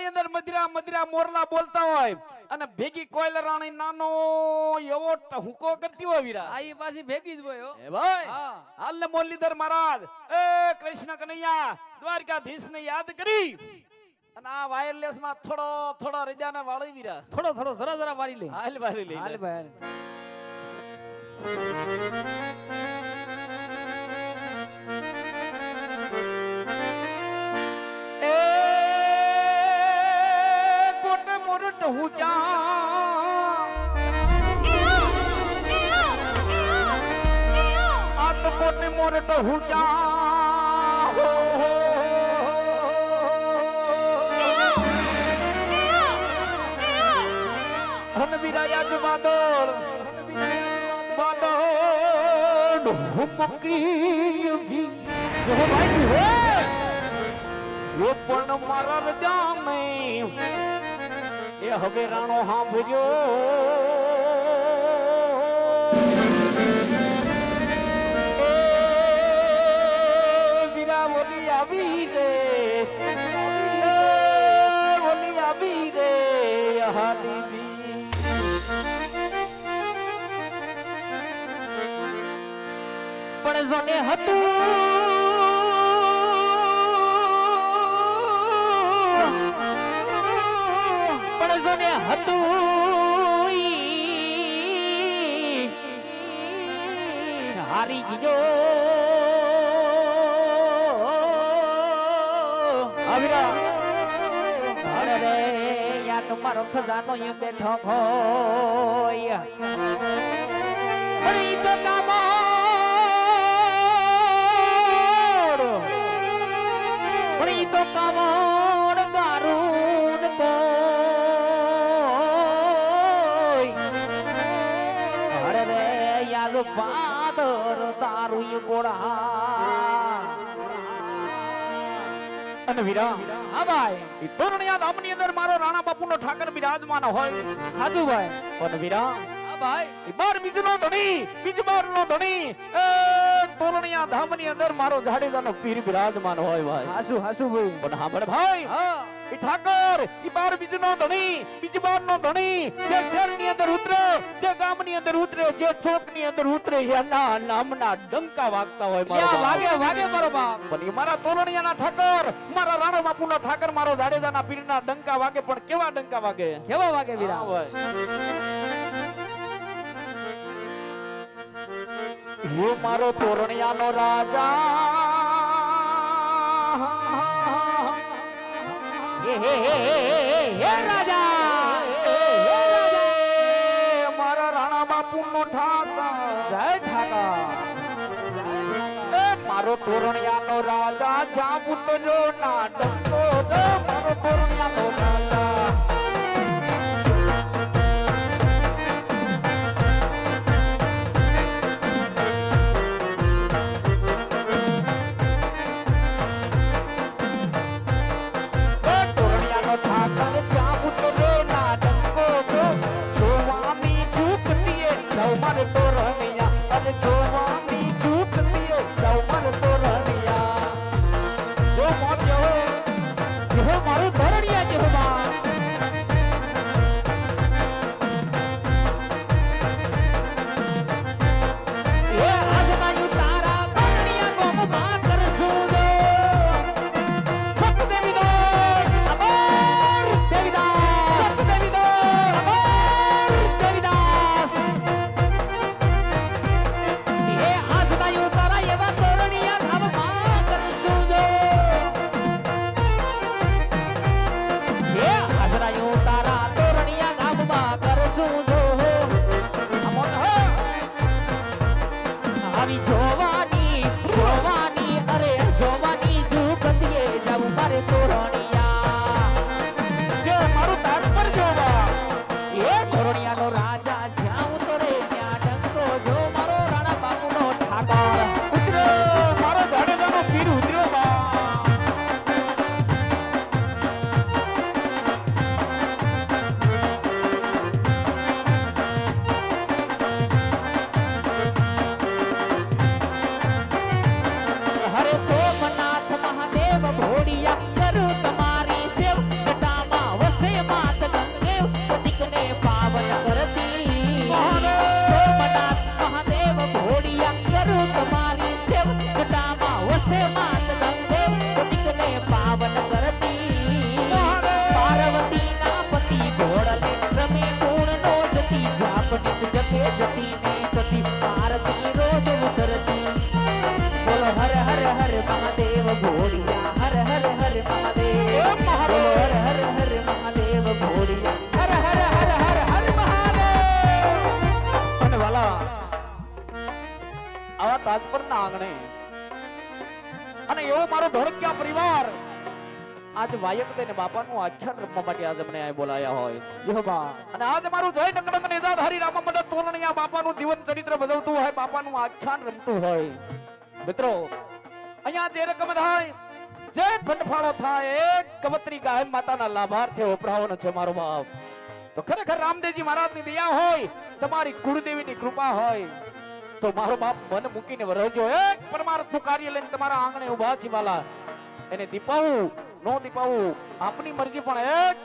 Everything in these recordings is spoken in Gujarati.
ની અંદર મધરા મધરા મોરલા બોલતા હોય અને ભેગી કોયલ રાણી નાનો એવો હુકો કરતી હોય વીરા આ ઈ પાછી ભેગી જ હોય હો એ ભાઈ હા હાલ ને મુરલીધર મહારાજ એ કૃષ્ણ કનૈયા દ્વારકાધીશ ને યાદ કરી અને આ વાયરલેસ માં થોડો થોડો રજા ને વાળી વીરા થોડો થોડો જરા જરા મારી લે હાલ વાળી લે હાલ ભાઈ એ કોટ મોરટ હું આ તો કોટ મોરટ હું હન વિરાયા જ વાદળ વાદળ હુમકી વી જો ભાઈ હે યો પણ મારા રજામે એ હવે રાણો સાંભળ્યો વીરા બોલી આવી રે બોલી આવી રે હાલી પણ જોને હતું પણ જોને હતું હારી ગયો આવીરા અરે રે યા તમારો ખજાનો એ બેઠો હોય પણ ઈ તો તો કામણ દારૂન કોઈ અરે રે યાદ પાદર દારૂ ગોળા અને વીરા હા ભાઈ ઈ તોરણિયા ધામની અંદર મારો રાણા બાપુનો ઠાકર બિરાજમાન હોય સાચું ભાઈ પણ વીરા હા ભાઈ ઈ બાર બીજનો ધણી બીજ બારનો ધણી એ તોરણિયા ધામની અંદર મારો જાડેજાનો પીર બિરાજમાન હોય ભાઈ હાસુ હાસુ ભાઈ પણ સાંભળ ભાઈ હા ઈ ઠાકર ઈ બાર બીજનો ધણી બીજ બારનો ધણી જે શહેરની અંદર ઉતરે જે ગામની અંદર ઉતરે જે ચોકની અંદર ઉતરે એના નામના ડંકા વાગતા હોય મારો યા બાપ. વાગે વાગે મારો બાપ પણ ઈ મારા તોરણિયાના ઠાકર મારા રાણા બાપુનો ઠાકર મારો જાડેજાના પીરના ડંકા વાગે પણ કેવા ડંકા વાગે કેવા વાગે વીરા હું મારો તોરણિયાનો રાજા હે રાજા મારા રાણા બાપુનો ઠાકર જય ઠાકર મારો તોરણિયાનો રાજા જા પુતજો ના ડંકો જો મારો તોરણિયાનો રાજા ઠાકર જા પુતજો ના ડંકો જો જોવાની ચૂકતીએ જાવ મારે તોરણિયા અરે જોવાની ચૂકતીએ જાવ મારે તોરણિયા જો મોજો જેવો મારું તોરણિયા જેવા એ આજમાયું તારા તોરણિયા ગોમમાં કરશું જો સતદેવી દાસ અમર દેવીદાસ સતદેવી દાસ અમર દેવીદાસ એ આજમાયું તારા એવા તોરણિયા ગામમાં કરશું જો એ આજમાયું તારા તોરણિયા ગામમાં કરશું જો અમર આવી જોવાની જોવાની અરે જોવાની જુગતીએ જાવું મારે તોરણિયા જે મારું તાર પર જોવા એ તોરણિયાનો રાજા જ્યાં ઉતરે ત્યાં ડંકો જો મારો રાણા બાપુનો ઠાકર ઉતરો મારો જાડેજાનો પીર ઉતર્યો બા ધોળકિયા પરિવાર આજ વાયક દેને બાપાનું આખ્યાન રમવા માટે આજ અમને અહીં બોલાયા હોય જો બા અને આજ મારું જય નકડંગ નેજાદ હરિ રામ મદદ તોલણિયા બાપાનું જીવન ચરિત્ર બદલતું હોય બાપાનું આખ્યાન રમતું હોય મિત્રો અહીંયા જે રકમ થાય જે ફંડફાળો થાય એક કવત્રી ગાય માતાના લાભાર્થે વપરાવાનો છે મારો બાપ તો ખરેખર રામદેવજી મહારાજની દયા હોય તમારી કુળદેવીની કૃપા હોય તો મારો બાપ મન મૂકીને રહેજો એક પરમાર્થનું કાર્ય લઈને તમારા આંગણે ઊભા છે વાલા એને દીપાવું નો દીપાવું આપની મરજી પણ એક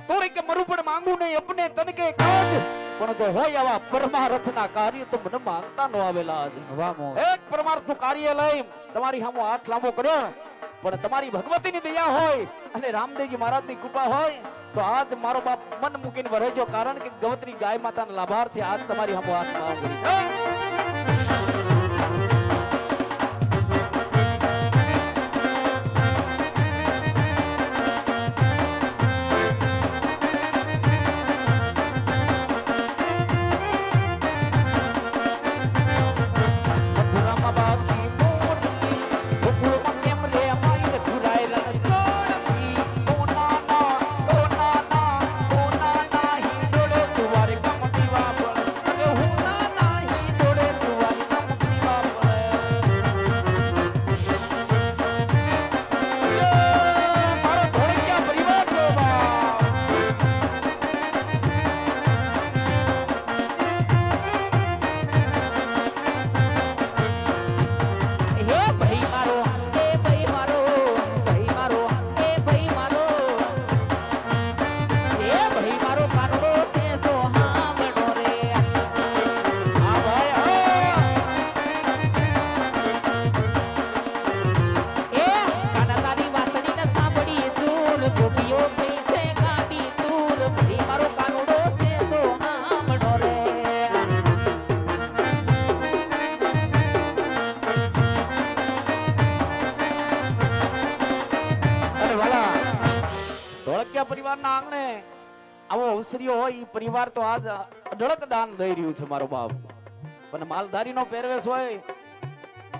થોડી કે મરું પણ માંગુ નહીં અપને તન કે કાજ પણ જો હોય આવા પરમાર્થના કાર્ય તો મને માંગતા નો આવેલા જ વામો એક પરમાર્થનું કાર્ય લઈ તમારી સામો હાથ લાંબો કર્યો પણ તમારી ભગવતીની દયા હોય અને રામદેવજી મહારાજની કૃપા હોય તો આજ મારો બાપ મન મૂકીને વરેજો કારણ કે ગવત્રી ગાય માતાના લાભાર્થી આજ તમારી સામો હાથ માંગુ પરિવારના આંગણે આવો અવસરીઓ હોય ઈ પરિવાર તો આજ અઢળક દાન દઈ રહ્યું છે મારો બાપ પણ માલધારીનો પહેરવેશ હોય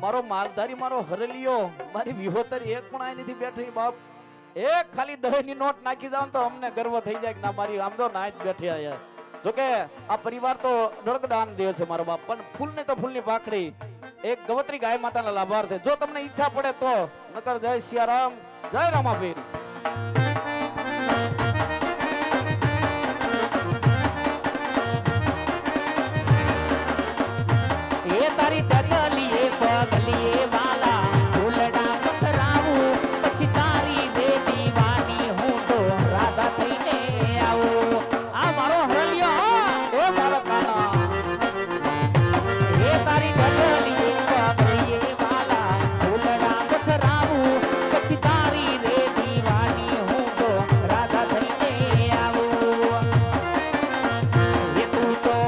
મારો માલધારી મારો હરલિયો મારી વિહોતરી એક પણ આઈ નથી બેઠી બાપ એક ખાલી 10 ની નોટ નાખી જાવ તો અમને ગર્વ થઈ જાય કે ના મારી આમ તો ના જ બેઠી આયા જોકે આ પરિવાર તો અઢળક દાન દે છે મારો બાપ પણ ફૂલ ને તો ફૂલની પાખડી એક ગવત્રી ગાય માતાના લાભાર્થે જો તમને ઈચ્છા પડે તો નકર જય સિયારામ જય રામાપીર તારી દરિયાલીએ પગલીએ વાલા ફૂલડા પથરાવું પછી તારી દે દીવાની હું તો રાધા થઈને આવું આ મારો હરલિયો એ મારા કાના એ તારી દરિયાલીએ પગલીએ વાલા ફૂલડા પથરાવું પછી તારી દે દીવાની હું તો રાધા થઈને આવું એ તું તો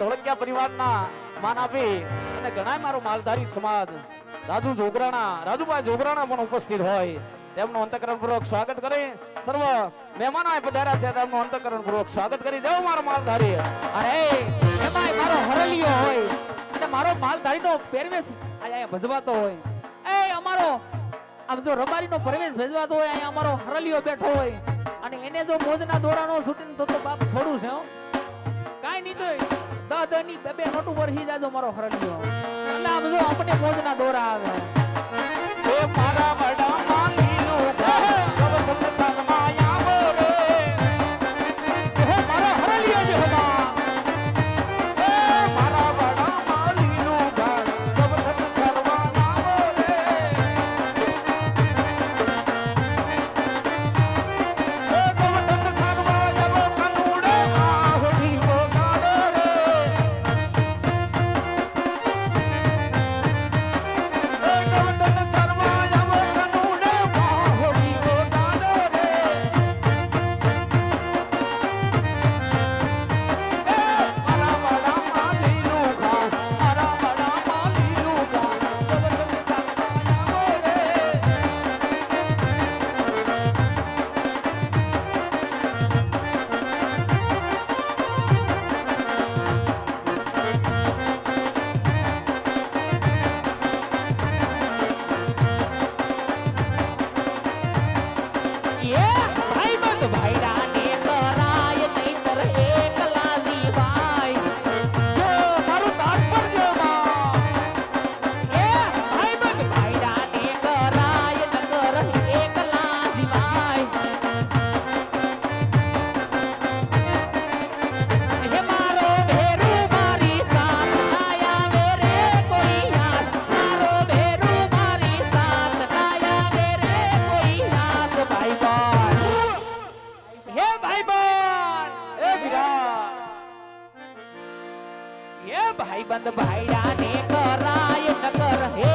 ધોળકિયા પરિવારના માન આપી અને ઘણા મારો માલધારી સમાજ રાજુભાઈ જોગરાણા પણ ઉપસ્થિત હોય તેમનું અંતઃકરણપૂર્વક સ્વાગત કરી સર્વ મહેમાનો અહીં પધાર્યા છે તેમનું અંતઃકરણપૂર્વક સ્વાગત કરી જાઓ મારો માલધારી. અરે એમાંય મારો હરલિયો હોય અને મારો માલધારીનો પહેરવેશ અહીંયા ભજવાતો હોય. એ અમારો આમ જો રબારીનો પહેરવેશ ભજવાતો હોય, અહીંયા અમારો હરલિયો બેઠો હોય અને એને જો મોજના દોરાનો છૂટીને તો બાપ થોડું છે હો. કાંઈ નહીં તો 10 ની 2 નોટું વરહી જાજો મારો હરલિયો. એટલે આમ જો અમને મોજના દોરા આવે. એ મારા વડા માલીનું ઘર ગવર્ધન સન્માય આવો રે. હે મારો હરલિયો જે હોવા. એ મારા વડા માલીનું ઘર ગવર્ધન સન્માય આવો રે. એ ગવર્ધન સન્માય આવો કનુડે આહોડી બોગાડો રે. એ ગવર્ધન સન્માય આવો કનુડે આહોડી બોગાડો રે. મારા વડા માલીનું ઘર મારા વડા માલીનું ઘર ગવર્ધન સન્માય આવો રે. એ ભાઈબંધ ભાઈડાને કરાય નહીંતર એકલા જીવાય. જો મારું તાત્પર્ય માં એ ભાઈબંધ ભાઈડાને કરાય નકર એકલા જીવાય. હે મારો ભેરુ મારી સાથ આયા વે રે કોઈ આસ. મારો ભેરુ મારી સાથ આયા વે રે કોઈ આસ. ભાઈબંધ હે ભાઈબંધ એ વિરા એ ભાઈબંધ ભાઈડાને કરાય નકર હે